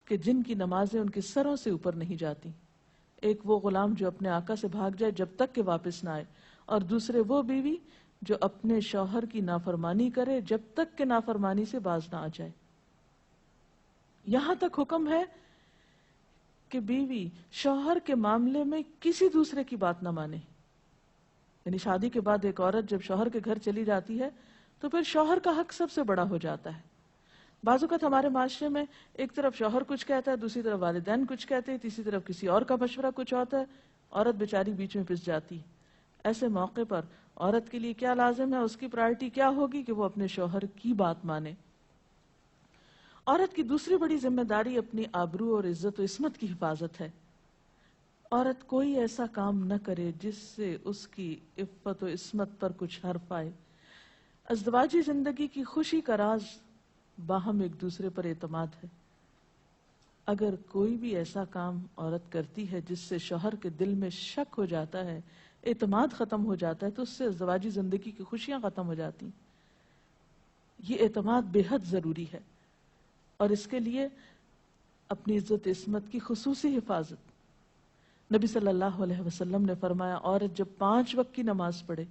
کہ جن کی نمازیں ان کے سروں سے اوپر نہیں جاتی. ایک وہ غلام جو اپنے آقا سے بھاگ جائے جب تک کہ واپس نہ آئے، اور دوسرے وہ بیوی جو اپنے شوہر کی نافرمانی کرے جب تک کہ نافرمانی سے باز نہ آ جائے. یہاں تک حکم ہے کہ بیوی شوہر کے معاملے میں کسی دوسرے کی بات نہ مانے. یعنی شادی کے بعد ایک عورت جب شوہر کے گھر چلی جاتی ہے تو پھر شوہر کا حق سب سے بڑا ہو جاتا ہے. بعض اوقات ہمارے معاشرے میں ایک طرف شوہر کچھ کہتا ہے، دوسری طرف والدین کچھ کہتے ہیں، تیسری طرف کسی اور کا مشورہ کچھ ہوتا ہے، عورت بیچاری بیچ میں پھنس جاتی. ایسے موقع پر عورت کے لیے کیا لازم ہے، اس کی پرائرٹی کیا ہوگی کہ وہ اپنے شوہر کی بات مانے. عورت کی دوسری بڑی ذمہ داری اپنی آبرو اور عزت و عصمت کی حفاظت ہے. عورت کوئی ایسا کام نہ کرے جس سے اس کی عفت و عصمت پر کچھ حرف آئے. ازدواجی زندگی کی خوشی کا راز باہم ایک دوسرے پر اعتماد ہے. اگر کوئی بھی ایسا کام عورت کرتی ہے جس سے شوہر کے دل میں شک ہو جاتا ہے، اعتماد ختم ہو جاتا ہے، تو اس سے ازدواجی زندگی کی خوشیاں ختم ہو جاتی. یہ اعتماد بے حد ضروری ہے، اور اس کے لیے اپنی عزت عصمت کی خصوصی حفاظت. نبی صلی اللہ علیہ وسلم نے فرمایا، عورت جب 5 وقت کی نماز پڑھے،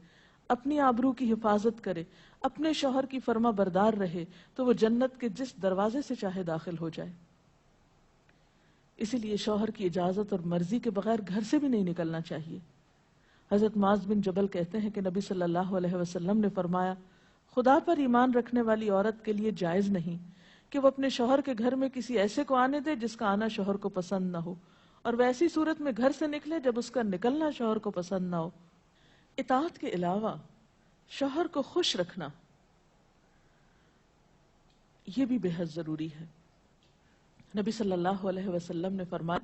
اپنی آبرو کی حفاظت کرے، اپنے شوہر کی فرما بردار رہے، تو وہ جنت کے جس دروازے سے چاہے داخل ہو جائے. اسی لیے شوہر کی اجازت اور مرضی کے بغیر گھر سے بھی نہیں نکلنا چاہیے. حضرت معاذ بن جبل کہتے ہیں کہ نبی صلی اللہ علیہ وسلم نے فرمایا، خدا پر ایمان رکھنے والی عورت کے لیے جائز نہیں کہ وہ اپنے شوہر کے گھر میں کسی ایسے کو آنے دے جس کا آنا شوہر کو پسند نہ ہو، اور ویسی صورت میں گھر سے نکلے جب اس کا نکلنا شوہر کو پسند نہ ہو. اطاعت کے علاوہ شوہر کو خوش رکھنا یہ بھی بے حد ضروری ہے. نبی صلی اللہ علیہ وسلم نے فرمایا،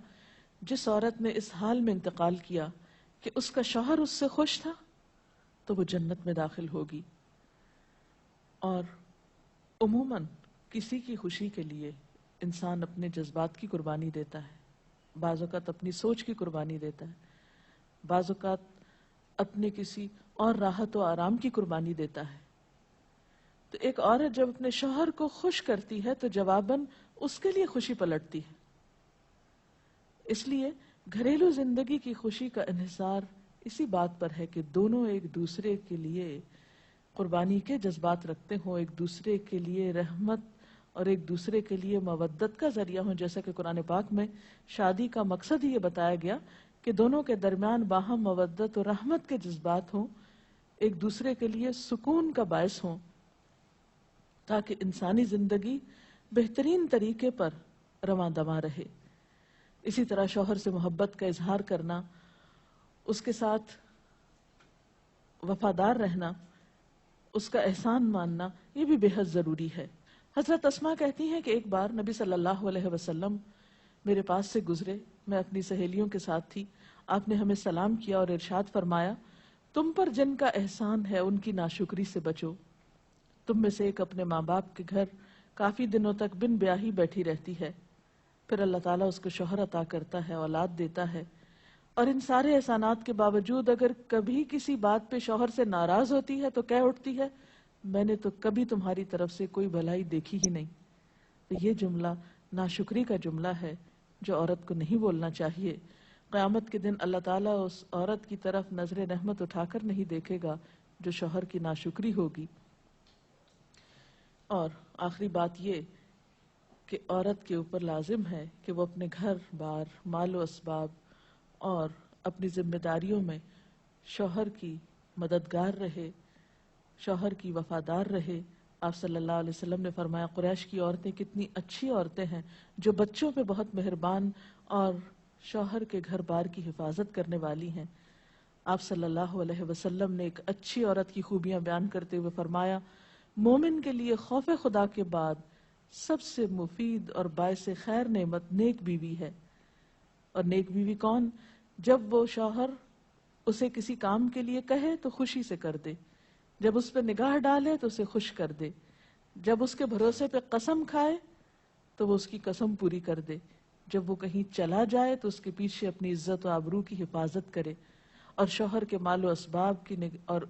جس عورت نے اس حال میں انتقال کیا کہ اس کا شوہر اس سے خوش تھا تو وہ جنت میں داخل ہوگی. اور عموماً کسی کی خوشی کے لیے انسان اپنے جذبات کی قربانی دیتا ہے، بعض اوقات اپنی سوچ کی قربانی دیتا ہے، بعض اوقات اپنے کسی اور راحت و آرام کی قربانی دیتا ہے. تو ایک عورت جب اپنے شوہر کو خوش کرتی ہے تو جواباً اس کے لیے خوشی پلٹتی ہے. اس لیے گھریلو زندگی کی خوشی کا انحصار اسی بات پر ہے کہ دونوں ایک دوسرے کے لیے قربانی کے جذبات رکھتے ہوں، ایک دوسرے کے لیے رحمت اور ایک دوسرے کے لیے مودت کا ذریعہ ہوں. جیسا کہ قرآن پاک میں شادی کا مقصد ہی یہ بتایا گیا کہ دونوں کے درمیان باہم مودت اور رحمت کے جذبات ہوں، ایک دوسرے کے لیے سکون کا باعث ہوں، تاکہ انسانی زندگی بہترین طریقے پر رواں دواں رہے. اسی طرح شوہر سے محبت کا اظہار کرنا، اس کے ساتھ وفادار رہنا، اس کا احسان ماننا، یہ بھی بے حد ضروری ہے. حضرت اسماء کہتی ہیں کہ ایک بار نبی صلی اللہ علیہ وسلم میرے پاس سے گزرے، میں اپنی سہیلیوں کے ساتھ تھی. آپ نے ہمیں سلام کیا اور ارشاد فرمایا، تم پر جن کا احسان ہے ان کی ناشکری سے بچو. تم میں سے ایک اپنے ماں باپ کے گھر کافی دنوں تک بن بیاہی بیٹھی رہتی ہے، پھر اللہ تعالیٰ اس کو شوہر عطا کرتا ہے، اولاد دیتا ہے، اور ان سارے احسانات کے باوجود اگر کبھی کسی بات پہ شوہر سے ناراض ہوتی ہے تو کہہ اٹھتی ہے، میں نے تو کبھی تمہاری طرف سے کوئی بھلائی دیکھی ہی نہیں. تو یہ جملہ ناشکری کا جملہ ہے جو عورت کو نہیں بولنا چاہیے. قیامت کے دن اللہ تعالیٰ اس عورت کی طرف نظر رحمت اٹھا کر نہیں دیکھے گا جو شوہر کی ناشکری ہوگی. اور آخری بات یہ کہ عورت کے اوپر لازم ہے کہ وہ اپنے گھر بار، مال و اسباب اور اپنی ذمہ داریوں میں شوہر کی مددگار رہے، شوہر کی وفادار رہے. آپ صلی اللہ علیہ وسلم نے فرمایا، قریش کی عورتیں کتنی اچھی عورتیں ہیں جو بچوں پہ بہت مہربان اور شوہر کے گھر بار کی حفاظت کرنے والی ہیں. آپ صلی اللہ علیہ وسلم نے ایک اچھی عورت کی خوبیاں بیان کرتے ہوئے فرمایا، مومن کے لیے خوف خدا کے بعد سب سے مفید اور باعث خیر نعمت نیک بیوی ہے. اور نیک بیوی کون؟ جب وہ شوہر اسے کسی کام کے لیے کہے تو خوشی سے کر دے، جب اس پہ نگاہ ڈالے تو اسے خوش کر دے، جب اس کے بھروسے پہ قسم کھائے تو وہ اس کی قسم پوری کر دے، جب وہ کہیں چلا جائے تو اس کے پیچھے اپنی عزت و آبرو کی حفاظت کرے، اور شوہر کے مال و اسباب کی اور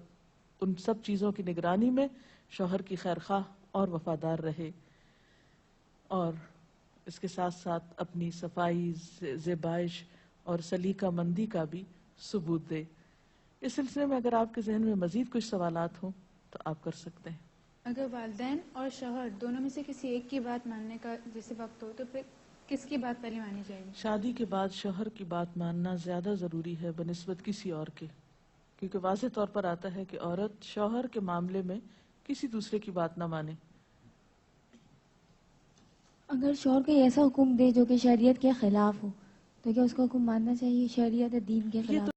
ان سب چیزوں کی نگرانی میں شوہر کی خیر خواہ اور وفادار رہے. اور اس کے ساتھ ساتھ اپنی صفائی، زیبائش اور سلیقہ مندی کا بھی ثبوت دے۔ اس سلسلے میں اگر آپ کے ذہن میں مزید کچھ سوالات ہوں تو آپ کر سکتے ہیں۔ اگر والدین اور شوہر دونوں میں سے کسی ایک کی بات ماننے کا جیسے وقت ہو تو پھر کس کی بات پہلے مانی جائے گی؟ شادی کے بعد شوہر کی بات ماننا زیادہ ضروری ہے بنسبت کسی اور کے، کیونکہ واضح طور پر آتا ہے کہ عورت شوہر کے معاملے میں کسی دوسرے کی بات نہ مانے۔ اگر شوہر کوئی ایسا حکم دے جو کہ شریعت کے خلاف ہو تو کیا اس کا حکم ماننا چاہیے؟ شریعت دین کے یہ خلاف؟ تو